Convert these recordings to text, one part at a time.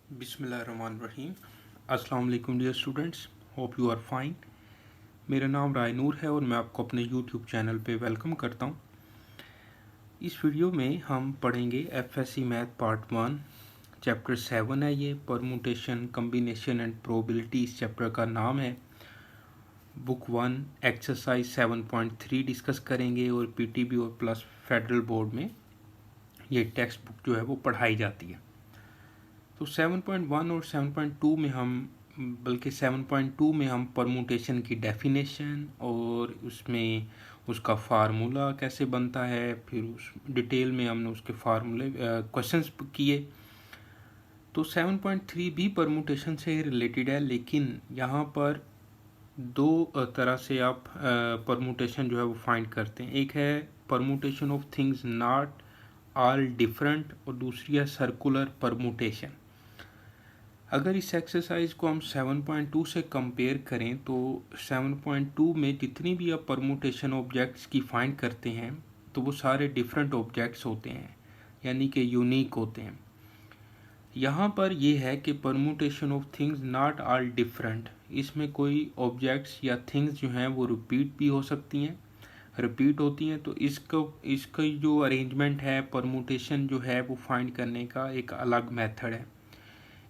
बिस्मिल्लाहिर्रहमानिर्रहीम। अस्सलाम वालेकुम dear students, hope you are fine. मेरा नाम रायनूर है और मैं आपको अपने यूट्यूब चैनल पे वेलकम करता हूँ। इस वीडियो में हम पढ़ेंगे एफएससी मैथ पार्ट 1, चैप्टर 7 है ये, परमुटेशन कम्बिनेशन एंड प्रोबेबिलिटी इस चैप्टर का नाम है। बुक 1 एक्सरसाइज 7.3 डिस्कस करेंगे और पीटीबी और प्लस फेडरल बोर्ड में ये टेक्स्ट बुक जो है वो पढ़ाई जाती है। तो 7.1 और 7.2 में बल्कि 7.2 में हम परमुटेशन की डेफिनेशन और उसमें उसका फार्मूला कैसे बनता है, फिर उस डिटेल में हमने उसके फार्मूले क्वेश्चंस किए। तो 7.3 भी परमुटेशन से रिलेटेड है, लेकिन यहाँ पर दो तरह से आप परमुटेशन जो है वो फाइंड करते हैं। एक है permutation of things not all different और दूसरी है सर्कुलर परमुटेशन। अगर इस एक्सरसाइज को हम 7.2 से कंपेयर करें तो 7.2 में जितनी भी आप परमुटेशन ऑब्जेक्ट्स की फाइंड करते हैं तो वो सारे डिफरेंट ऑब्जेक्ट्स होते हैं, यानी कि यूनिक होते हैं। यहाँ पर ये है कि permutation of things not all different, इसमें कोई ऑब्जेक्ट्स या थिंग्स जो हैं वो रिपीट भी हो सकती हैं, रिपीट होती हैं। तो इसका जो अरेंजमेंट है, परमुटेशन जो है वो फाइंड करने का एक अलग मेथड है।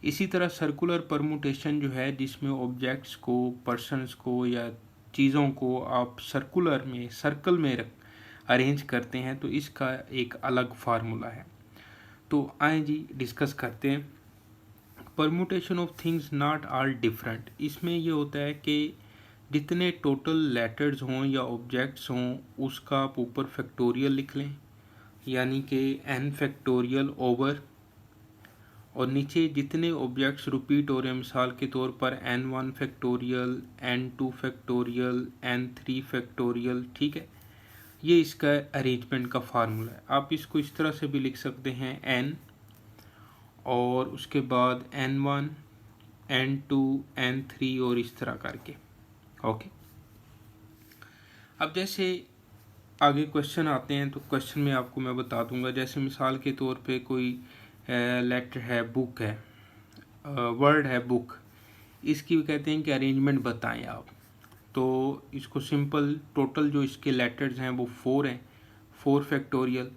इसी तरह सर्कुलर परमुटेशन जो है, जिसमें ऑब्जेक्ट्स को, पर्सन्स को या चीज़ों को आप सर्कल में अरेंज करते हैं, तो इसका एक अलग फार्मूला है। तो आए जी डिस्कस करते हैं। Permutation of things not all different, इसमें ये होता है कि जितने टोटल लेटर्स हों या ऑब्जेक्ट्स हों उसका आप ऊपर फैक्टोरियल लिख लें, यानी कि n फैक्टोरियल ओवर, और नीचे जितने ऑब्जेक्ट्स रिपीट हो रहे हैं, मिसाल के तौर पर n1 factorial, n2 factorial, n3 factorial, ठीक है। ये इसका अरेंजमेंट का फार्मूला है। आप इसको इस तरह से भी लिख सकते हैं n और उसके बाद n1, n2, n3 और इस तरह करके। ओके, अब जैसे आगे क्वेश्चन आते हैं तो क्वेश्चन में आपको मैं बता दूंगा। जैसे मिसाल के तौर पे कोई लेटर है, बुक है, वर्ड है बुक, इसकी कहते हैं कि अरेंजमेंट बताएं आप। तो इसको सिंपल, टोटल जो इसके लेटर्स हैं वो 4 हैं, 4 फैक्टोरियल।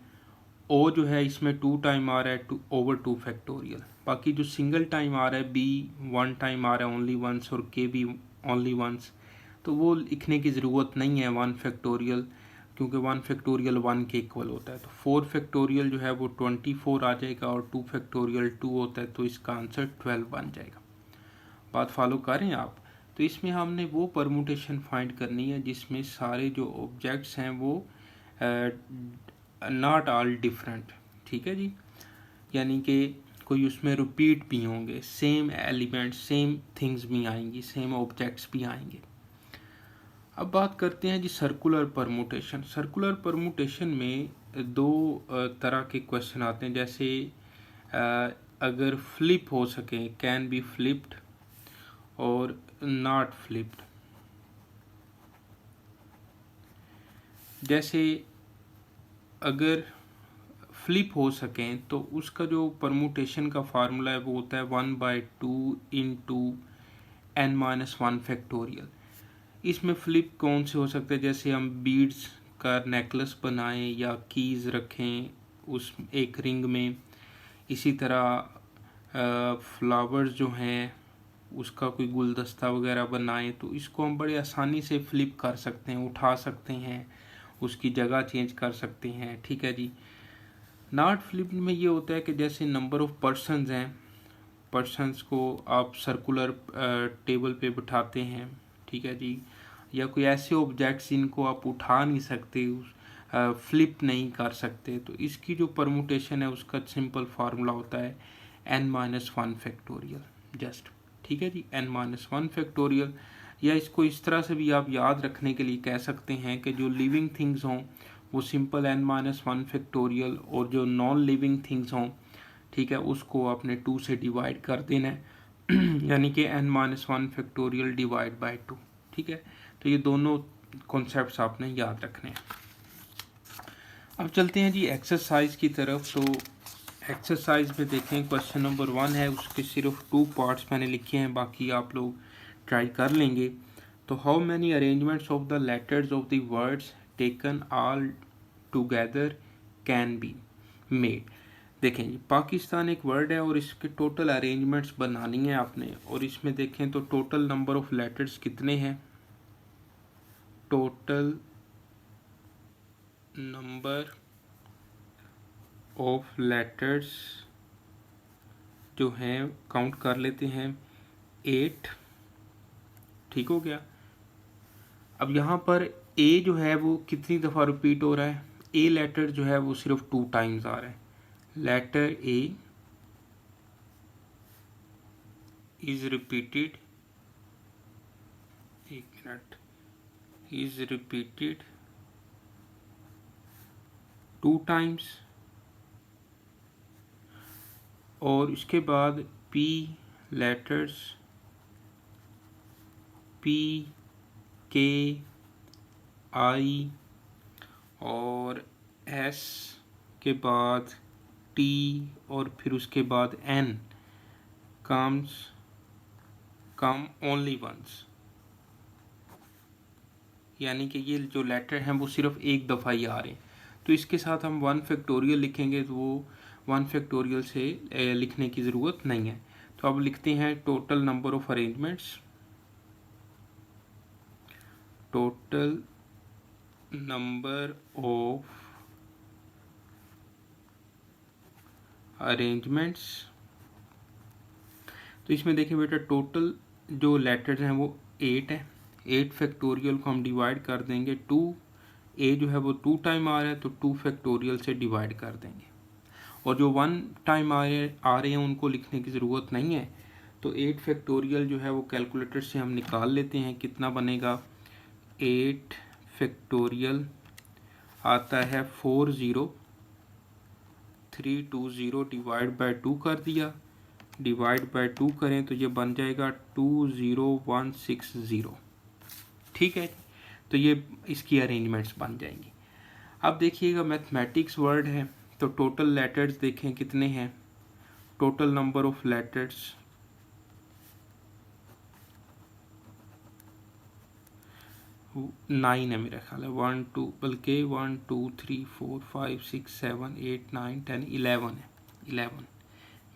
ओ जो है इसमें 2 टाइम आ रहा है, 2 ओवर 2 फैक्टोरियल। बाकी जो सिंगल टाइम आ रहा है, बी 1 टाइम आ रहा है ओनली वंस, और के भी ओनली वंस, तो वो लिखने की ज़रूरत नहीं है 1 फैक्टोरियल, क्योंकि 1 फैक्टोरियल 1 के इक्वल होता है। तो 4 फैक्टोरियल जो है वो 24 आ जाएगा, और 2 फैक्टोरियल 2 होता है, तो इसका आंसर 12 बन जाएगा। बात फॉलो करें आप। तो इसमें हमने वो परमुटेशन फाइंड करनी है जिसमें सारे जो ऑब्जेक्ट्स हैं वो नॉट ऑल डिफरेंट, ठीक है जी, यानी कि कोई उसमें रिपीट भी होंगे, सेम एलिमेंट, सेम थिंग्स भी आएंगी, सेम ऑब्जेक्ट्स भी आएंगे। अब बात करते हैं जी सर्कुलर परमुटेशन। सर्कुलर परमुटेशन में दो तरह के क्वेश्चन आते हैं। जैसे अगर फ्लिप हो सके, कैन बी फ्लिप्ड और नॉट फ्लिप्ड। जैसे अगर फ्लिप हो सकें तो उसका जो परमुटेशन का फार्मूला है वो होता है 1/2 इंटू n-1 फैक्टोरियल। इसमें फ्लिप कौन से हो सकते हैं, जैसे हम बीड्स का नेकलेस बनाएं या कीज रखें उस एक रिंग में। इसी तरह फ्लावर्स जो हैं उसका कोई गुलदस्ता वगैरह बनाएं, तो इसको हम बड़े आसानी से फ्लिप कर सकते हैं, उठा सकते हैं, उसकी जगह चेंज कर सकते हैं, ठीक है जी। नॉट फ्लिप में ये होता है कि जैसे नंबर ऑफ पर्सन्स हैं, पर्सन्स को आप सर्कुलर टेबल पे बिठाते हैं, ठीक है जी, या कोई ऐसे ऑब्जेक्ट्स जिनको आप उठा नहीं सकते, फ्लिप नहीं कर सकते, तो इसकी जो परमुटेशन है उसका सिंपल फार्मूला होता है n-1 फैक्टोरियल, जस्ट, ठीक है जी, n-1 फैक्टोरियल। या इसको इस तरह से भी आप याद रखने के लिए कह सकते हैं कि जो लिविंग थिंग्स हों वो सिंपल n-1 फैक्टोरियल, और जो नॉन लिविंग थिंग्स हों, ठीक है, उसको आपने 2 से डिवाइड कर देना है यानी कि n-1 फैक्टोरियल डिवाइड बाय 2, ठीक है। तो ये दोनों कॉन्सेप्ट्स आपने याद रखने हैं। अब चलते हैं जी एक्सरसाइज की तरफ। तो एक्सरसाइज में देखें क्वेश्चन नंबर 1 है, उसके सिर्फ 2 पार्ट्स मैंने लिखे हैं, बाकी आप लोग ट्राई कर लेंगे। तो how many arrangements of the letters of the words taken all together can be made. देखें जी, पाकिस्तान एक वर्ड है और इसके टोटल अरेंजमेंट्स बनानी है आपने, और इसमें देखें तो टोटल नंबर ऑफ लेटर्स कितने हैं। टोटल नंबर ऑफ लेटर्स जो हैं काउंट कर लेते हैं 8। ठीक हो गया। अब यहाँ पर ए जो है वो कितनी दफ़ा रिपीट हो रहा है। ए लेटर जो है वो सिर्फ 2 टाइम्स आ रहा है। लेटर ए इज रिपीटेड, एक मिनट, इज रिपीटेड 2 टाइम्स। और इसके बाद पी लेटर्स, पी, के, आई और एस के बाद टी और फिर उसके बाद एन कम ओनली वंस, यानी कि ये जो लेटर हैं वो सिर्फ एक दफ़ा ही आ रहे हैं। तो इसके साथ हम 1 फैक्टोरियल लिखेंगे, तो वो 1 फैक्टोरियल से लिखने की ज़रूरत नहीं है। तो अब लिखते हैं total number of arrangements. Total number of arrangements. तो इसमें देखिए बेटा, टोटल जो लेटर्स हैं वो 8 है। 8 फैक्टोरियल को हम डिवाइड कर देंगे 2। ए जो है वो 2 टाइम आ रहा है, तो 2 फैक्टोरियल से डिवाइड कर देंगे। और जो 1 टाइम आ रहे हैं उनको लिखने की ज़रूरत नहीं है। तो 8 फैक्टोरियल जो है वो कैलकुलेटर से हम निकाल लेते हैं, कितना बनेगा। 8 फैक्टोरियल आता है 40320, डिवाइड बाय 2 कर दिया। डिवाइड बाय 2 करें तो ये बन जाएगा 20160। ठीक है, तो ये इसकी अरेंजमेंट्स बन जाएंगी। अब देखिएगा, मैथमेटिक्स वर्ड है, तो टोटल लेटर्स देखें कितने हैं। टोटल नंबर ऑफ लेटर्स 9 है मेरा ख्याल है। 1 2 बल्कि 1 2 3 4 5 6 7 8 9 10 11 है। 11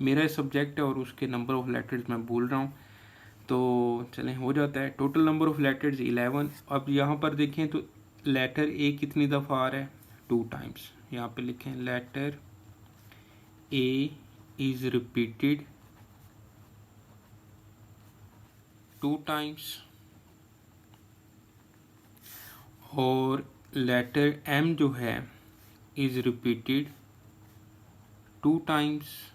मेरा सब्जेक्ट है और उसके नंबर ऑफ लेटर्स मैं बोल रहा हूँ, तो चलें हो जाता है। Total number of letters 11। अब यहाँ पर देखें तो लेटर ए कितनी दफ़ा आ रहा है, 2 टाइम्स। यहाँ पे लिखें letter A is repeated 2 times. और लेटर एम जो है इज रिपीटेड 2 टाइम्स।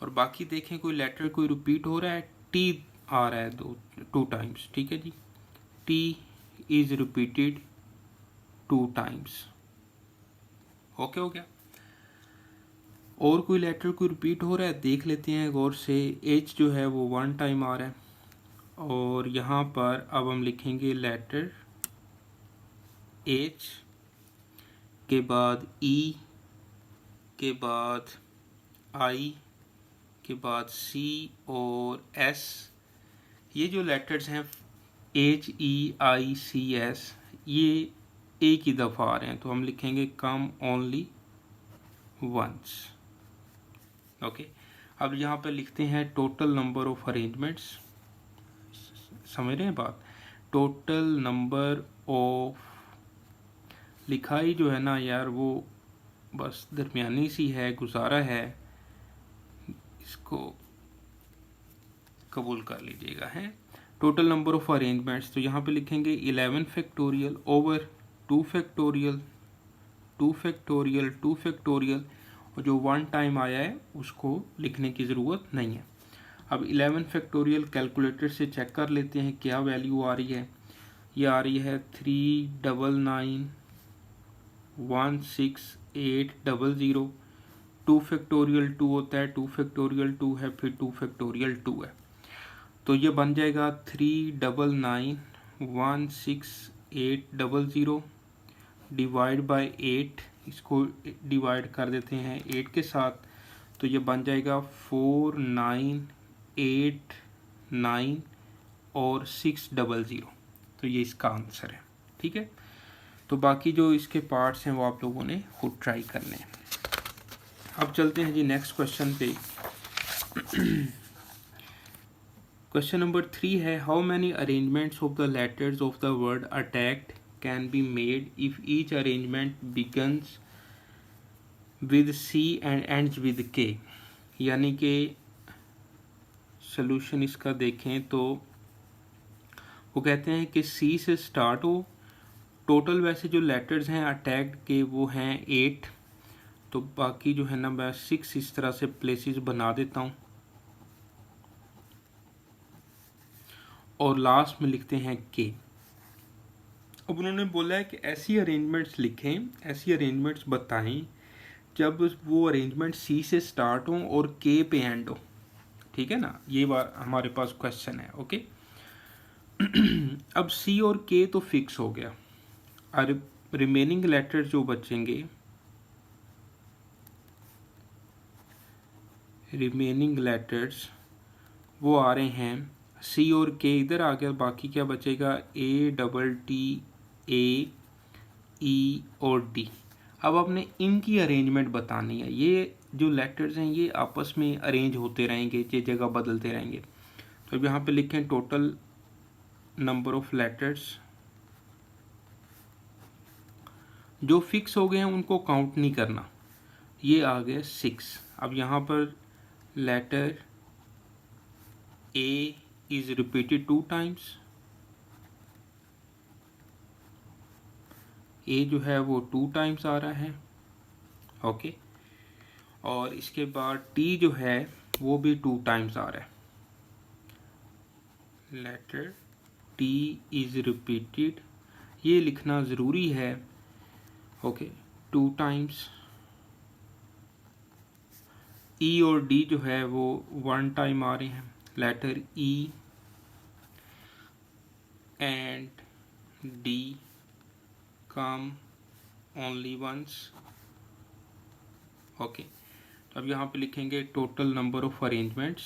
और बाकी देखें कोई लेटर कोई रिपीट हो रहा है। टी आ रहा है 2 टाइम्स। ठीक है जी, T is repeated 2 times. Okay हो गया। और कोई लेटर कोई रिपीट हो रहा है, देख लेते हैं गौर से। एच जो है वो 1 टाइम आ रहा है। और यहाँ पर अब हम लिखेंगे लेटर एच के बाद ई के बाद आई के बाद सी और एस। ये जो लेटर्स हैं एच ई आई सी एस, ये एक ही दफ़ा आ रहे हैं, तो हम लिखेंगे कम ओनली वंस। ओके, अब यहाँ पे लिखते हैं टोटल नंबर ऑफ अरेंजमेंट्स। समझ रहे हैं बात। टोटल नंबर ऑफ, लिखाई जो है ना यार वो बस दरमियानी सी है, गुजारा है, इसको कबूल कर लीजिएगा है। टोटल नंबर ऑफ अरेंजमेंट्स, तो यहाँ पे लिखेंगे 11 factorial over 2 factorial 2 factorial 2 factorial, और जो 1 टाइम आया है उसको लिखने की ज़रूरत नहीं है। अब 11 फैक्टोरियल कैलकुलेटर से चेक कर लेते हैं क्या वैल्यू आ रही है। ये आ रही है 3991680। 2 फैक्टोरियल 2 होता है, 2 फैक्टोरियल 2 है, फिर 2 फैक्टोरियल 2 है, तो ये बन जाएगा 3991680 डिवाइड बाय 8 इसको डिवाइड कर देते हैं 8 के साथ, तो ये बन जाएगा 4, 9, 8, 9 और 600। तो ये इसका आंसर है। ठीक है, तो बाकी जो इसके पार्ट्स हैं वो आप लोगों ने खुद ट्राई करने हैं। अब चलते हैं जी नेक्स्ट क्वेश्चन पे। क्वेश्चन नंबर 3 है, how many arrangements of the letters of the word attacked can be made if each arrangement begins with C and ends with K. यानी कि सोल्यूशन इसका देखें तो वो कहते हैं कि सी से स्टार्ट हो, टोटल वैसे जो लेटर्स हैं अटैक्ड के वो हैं 8, तो बाकी जो है ना मैं 6 इस तरह से प्लेसेस बना देता हूँ और लास्ट में लिखते हैं के। अब उन्होंने बोला है कि ऐसी अरेंजमेंट्स लिखें, ऐसी अरेंजमेंट्स बताएं जब वो अरेंजमेंट सी से स्टार्ट हो और के पे एंड हो। ठीक है ना, ये हमारे पास क्वेश्चन है। ओके, अब सी और के तो फिक्स हो गया, और रिमेनिंग लेटर्स जो बचेंगे, रिमेनिंग लेटर्स वो आ रहे हैं सी और के इधर आ गया, बाकी क्या बचेगा ए, डबल टी, ए, ई और डी। अब आपने इनकी अरेंजमेंट बतानी है। ये जो लेटर्स हैं ये आपस में अरेंज होते रहेंगे, ये जगह बदलते रहेंगे। तो अब यहाँ पे लिखें टोटल नंबर ऑफ लेटर्स जो फिक्स हो गए हैं उनको काउंट नहीं करना, ये आ गए 6। अब यहाँ पर letter A is repeated 2 times, A जो है वो 2 टाइम्स आ रहा है। ओके, और इसके बाद टी जो है वो भी 2 टाइम्स आ रहा है। लेटर टी इज रिपीटेड, ये लिखना ज़रूरी है। Okay, 2 times. ई और डी जो है वो 1 टाइम आ रहे हैं। Letter E and D come only once. Okay, तो अब यहाँ पे लिखेंगे total number of arrangements,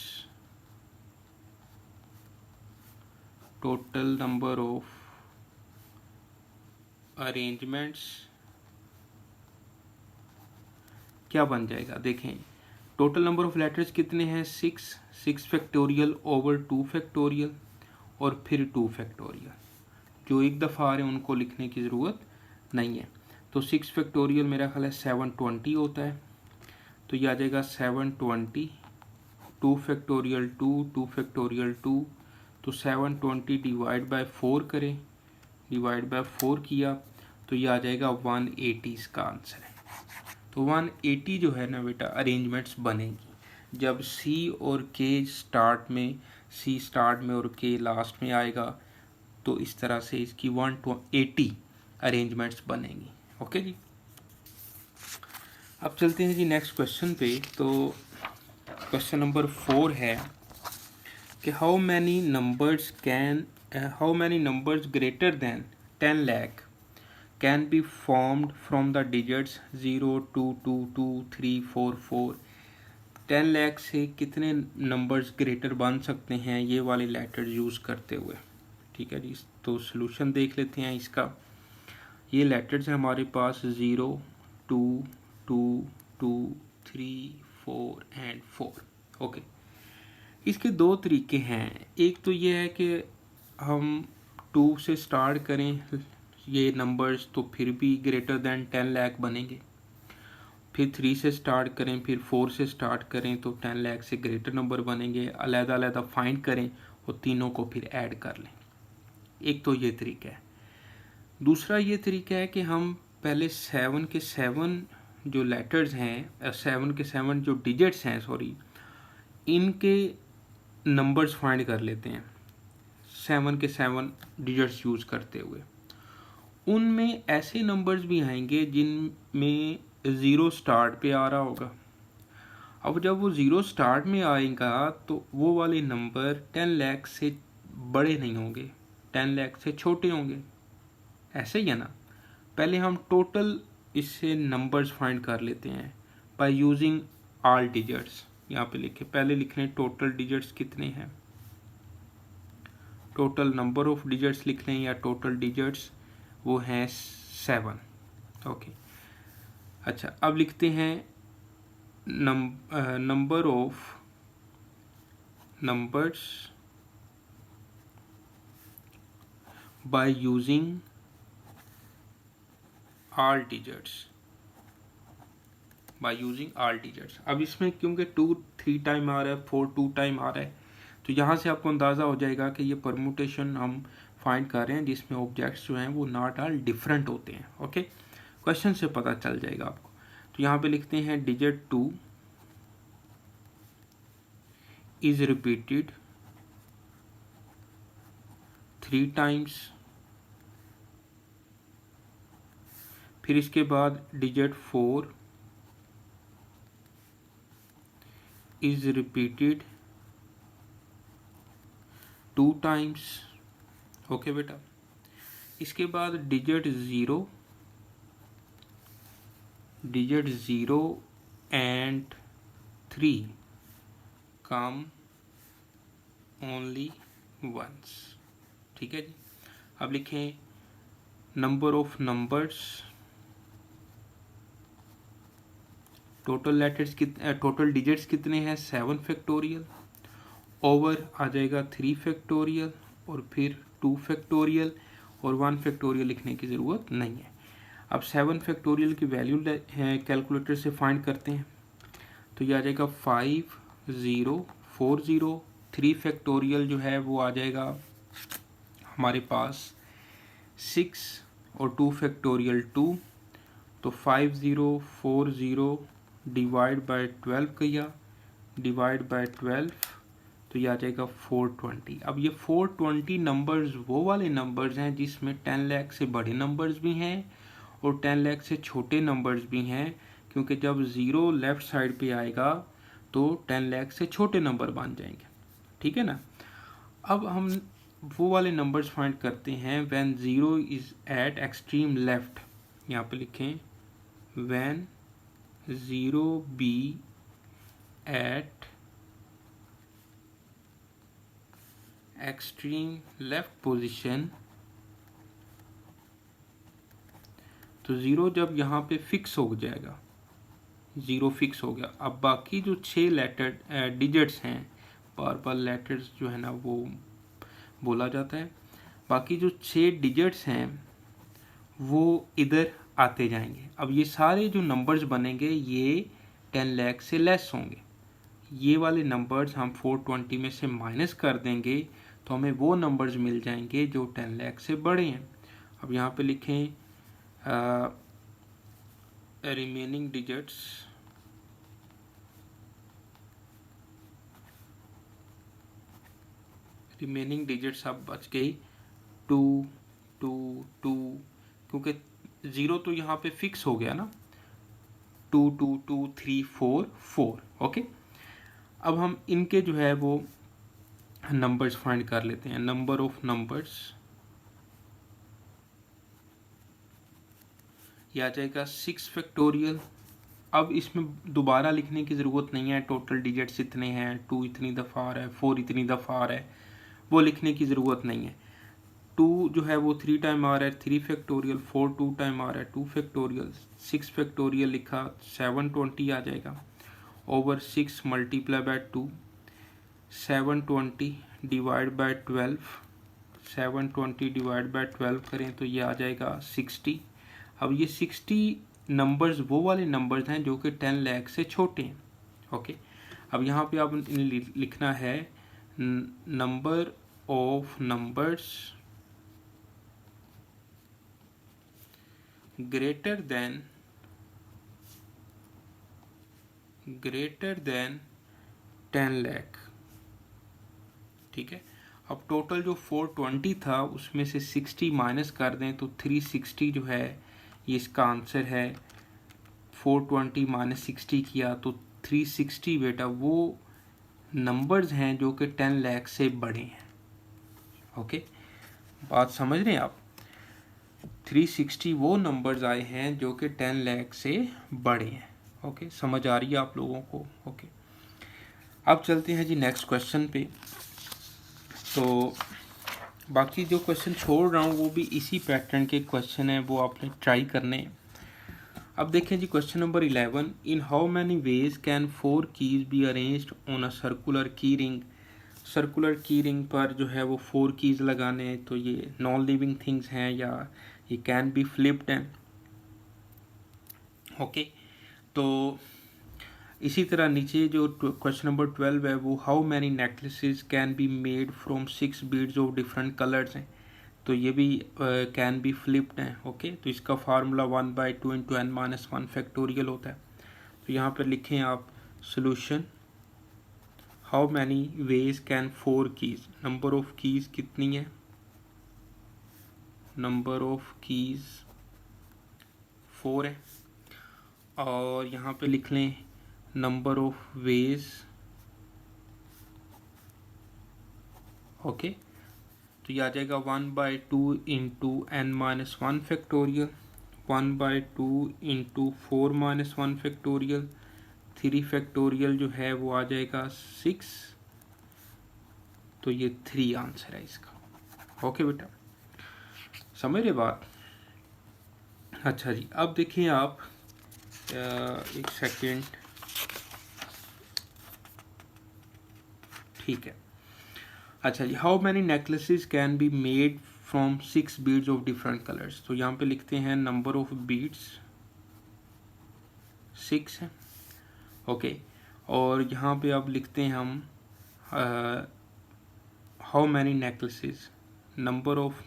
total number of arrangements क्या बन जाएगा, देखें टोटल नंबर ऑफ लेटर्स कितने हैं 6 फैक्टोरियल ओवर 2 फैक्टोरियल और फिर 2 फैक्टोरियल। जो एक दफ़ा आ रहे हैं उनको लिखने की ज़रूरत नहीं है। तो 6 फैक्टोरियल मेरा ख्याल है 720 होता है, तो ये आ जाएगा 720। 2 फैक्टोरियल 2, 2 फैक्टोरियल 2, तो 720 डिवाइड बाय 4 करें, डिवाइड बाय 4 किया तो ये आ जाएगा 180 इसका आंसर है। तो 180 जो है ना बेटा अरेंजमेंट्स बनेगी जब सी और के स्टार्ट में, सी स्टार्ट में और के लास्ट में आएगा, तो इस तरह से इसकी 180 अरेंजमेंट्स बनेंगी। ओके जी, अब चलते हैं जी नेक्स्ट क्वेश्चन पे। तो क्वेश्चन नंबर 4 है कि how many numbers greater than 10 lakh can be formed from the digits 0, 2, 2, 2, 3, 4, 4। 10 lakh से कितने नंबर्स ग्रेटर बन सकते हैं ये वाले लेटर यूज़ करते हुए। ठीक है जी, तो सॉल्यूशन देख लेते हैं इसका। ये लेटर्स हैं हमारे पास 0, 2, 2, 2, 3, 4 एंड 4। ओके, इसके 2 तरीके हैं। एक तो ये है कि हम 2 से स्टार्ट करें ये नंबर्स, तो फिर भी ग्रेटर देन 10 लाख बनेंगे। फिर 3 से स्टार्ट करें, फिर 4 से स्टार्ट करें तो 10 लाख से ग्रेटर नंबर बनेंगे। अलग-अलग फाइंड करें और तीनों को फिर ऐड कर लें। एक तो ये तरीका है। दूसरा ये तरीका है कि हम पहले 7 के 7 जो लेटर्स हैं, 7 के 7 जो डिजिट्स हैं इनके नंबर्स फाइंड कर लेते हैं 7 के 7 डिजिट्स यूज़ करते हुए। उनमें ऐसे नंबर्स भी आएंगे जिनमें 0 स्टार्ट पे आ रहा होगा। अब जब वो 0 स्टार्ट में आएगा तो वो वाले नंबर 10 लाख से बड़े नहीं होंगे, 10 लाख से छोटे होंगे। ऐसे ही है ना, पहले हम टोटल इससे नंबर्स फाइंड कर लेते हैं बाय यूजिंग ऑल डिजिट्स। यहाँ पे लिखे, पहले लिख लें टोटल डिजिट्स कितने हैं, टोटल नंबर ऑफ डिजिट्स लिख लें या टोटल डिजिट्स, वो हैं 7। ओके, अच्छा अब लिखते हैं number of numbers by using all digits, by using all digits. अब इसमें क्योंकि 2 3 टाइम आ रहा है, 4 2 टाइम आ रहा है, तो यहाँ से आपको अंदाज़ा हो जाएगा कि ये परमुटेशन हम फाइंड कर रहे हैं जिसमें ऑब्जेक्ट्स जो हैं वो नॉट ऑल डिफरेंट होते हैं। ओके, क्वेश्चन से पता चल जाएगा आपको। तो यहाँ पे लिखते हैं डिजिट 2 इज रिपीटेड 3 टाइम्स, फिर इसके बाद digit 4 is repeated 2 times. Okay बेटा, इसके बाद digit 0 and 3 come only once. ठीक है जी, अब लिखें number of numbers, total digits कितने हैं 7 फैक्टोरियल, ओवर आ जाएगा 3 फैक्टोरियल और फिर 2 फैक्टोरियल और 1 फैक्टोरियल लिखने की ज़रूरत नहीं है। अब 7 फैक्टोरियल की वैल्यू कैलकुलेटर से फाइंड करते हैं, तो ये आ जाएगा 5040। 3 फैक्टोरियल जो है वो आ जाएगा हमारे पास 6 और 2 फैक्टोरियल 2, तो 5040 डिवाइड बाय 12 किया, डिवाइड बाय 12, तो ये आ जाएगा 420। अब ये 420 नंबर्स वो वाले नंबर्स हैं जिसमें 10 लाख से बड़े नंबर्स भी हैं और 10 लाख से छोटे नंबर्स भी हैं, क्योंकि जब ज़ीरो लेफ़्ट साइड पे आएगा तो 10 लाख से छोटे नंबर बन जाएंगे। ठीक है ना। अब हम वो वाले नंबर्स फाइंड करते हैं when zero is at extreme left. यहाँ पे लिखें when zero be at extreme left position, तो ज़ीरो जब यहाँ पे फिक्स हो जाएगा, ज़ीरो फिक्स हो गया। अब बाकी जो 6 लेटर डिजिट्स हैं, बार बार लेटर्स जो है ना वो बोला जाता है, बाकी जो 6 डिजिट्स हैं वो इधर आते जाएंगे। अब ये सारे जो नंबर्स बनेंगे ये 10 लाख से लेस होंगे। ये वाले नंबर्स हम 420 में से माइनस कर देंगे तो हमें वो नंबर्स मिल जाएंगे जो 10 लाख से बड़े हैं। अब यहाँ पे लिखें रिमेनिंग डिजिट्स, रिमेनिंग डिजिट्स अब बच गई 2 2 2, क्योंकि ज़ीरो तो यहाँ पे फिक्स हो गया ना, 2 2 2 3 4 4। ओके, अब हम इनके जो है वो नंबर्स फाइंड कर लेते हैं। नंबर ऑफ नंबर्स, यह आ जाएगा 6 फैक्टोरियल। अब इसमें दोबारा लिखने की ज़रूरत नहीं है, टोटल डिजिट्स इतने हैं, 2 इतनी दफ़ा आ रहा है, 4 इतनी दफ़ा आ रहा है, वो लिखने की ज़रूरत नहीं है। 2 जो है वो 3 टाइम आ रहा है, 3 फैक्टोरियल, 4 2 टाइम आ रहा है, 2 फैक्टोरियल, 6 फैक्टोरियल लिखा, 720 आ जाएगा, over 6 multiply by 2, 720 divide by 12, 720 divide by 12 करें तो ये आ जाएगा 60। अब ये 60 नंबर्स वो वाले नंबर्स हैं जो कि 10 लाख से छोटे हैं। ओके, अब यहाँ पे आप लिखना है number of numbers greater than 10 lakh. ठीक है, अब टोटल जो 420 था उसमें से 60 माइनस कर दें तो 360 जो है ये इसका आंसर है। 420 माइनस 60 किया तो 360 बेटा वो नंबर्स हैं जो कि 10 लाख से बड़े हैं। ओके, बात समझ रहे हैं आप। 360 वो नंबर्स आए हैं जो कि 10 लाख से बड़े हैं। ओके, समझ आ रही है आप लोगों को? ओके, अब चलते हैं जी नेक्स्ट क्वेश्चन पे। तो बाकी जो क्वेश्चन छोड़ रहा हूँ वो भी इसी पैटर्न के क्वेश्चन हैं, वो आपने ट्राई करने हैं। अब देखें जी question number 11, in how many ways can 4 keys be arranged on a circular की रिंग। सर्कुलर की रिंग पर जो है वो 4 कीज लगाने हैं, तो ये नॉन लिविंग थिंग्स हैं या ये कैन बी फ्लिप्ड हैं। ओके, तो इसी तरह नीचे जो क्वेश्चन नंबर 12 है वो how many necklaces can be made from 6 beads of different colours हैं, तो ये भी कैन बी फ्लिप्ड हैं। ओके, तो इसका formula 1/2 into n minus 1 factorial होता है। तो यहाँ पर लिखें आप solution, how many ways can 4 keys, number of keys कितनी है, नंबर ऑफ कीज 4 है, और यहाँ पे लिख लें नंबर ऑफ वेज। ओके, तो ये आ जाएगा 1/2 into n minus 1 factorial, 1/2 into 4 minus 1 factorial, 3 factorial जो है वो आ जाएगा 6, तो ये 3 आंसर है इसका। ओके बेटा, समझ रहे बात? अच्छा जी, अब देखिए आप एक सेकेंड, ठीक है। अच्छा जी, how many necklaces can be made from 6 beads of different colours, तो यहाँ पे लिखते हैं नंबर ऑफ बीड्स 6 है। ओके, और यहाँ पे अब लिखते हैं हम how many necklaces, number of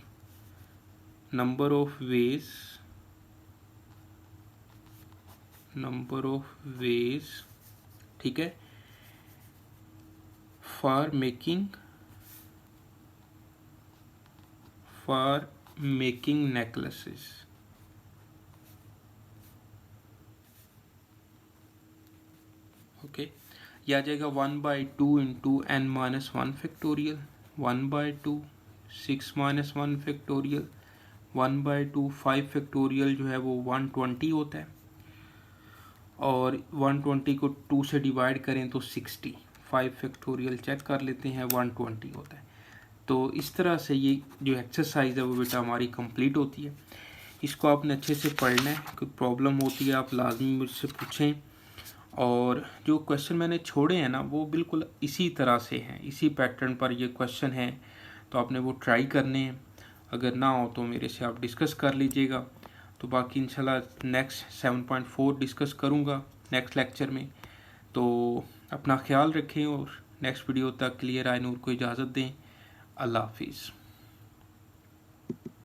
ways, ठीक है, फॉर मेकिंग नेकलेसेस। ओके, यह आ जाएगा 1/2 into n minus 1 factorial, 1/2 6 minus 1 factorial, 1/2 5 factorial जो है वो 120 होता है, और 120 को 2 से डिवाइड करें तो 60, 5 फैक्टोरियल चेक कर लेते हैं 120 होता है। तो इस तरह से ये जो एक्सरसाइज है वो बेटा हमारी कंप्लीट होती है। इसको आपने अच्छे से पढ़ना है, कोई प्रॉब्लम होती है आप लाजमी मुझसे पूछें, और जो क्वेश्चन मैंने छोड़े हैं ना वो बिल्कुल इसी तरह से हैं, इसी पैटर्न पर ये क्वेश्चन हैं, तो आपने वो ट्राई करने हैं। अगर ना हो तो मेरे से आप डिस्कस कर लीजिएगा। तो बाकी इंशाल्लाह नेक्स्ट 7.4 डिस्कस करूँगा नेक्स्ट लेक्चर में। तो अपना ख्याल रखें और नेक्स्ट वीडियो तक के लिए राय नूर को इजाज़त दें। अल्लाह हाफिज़।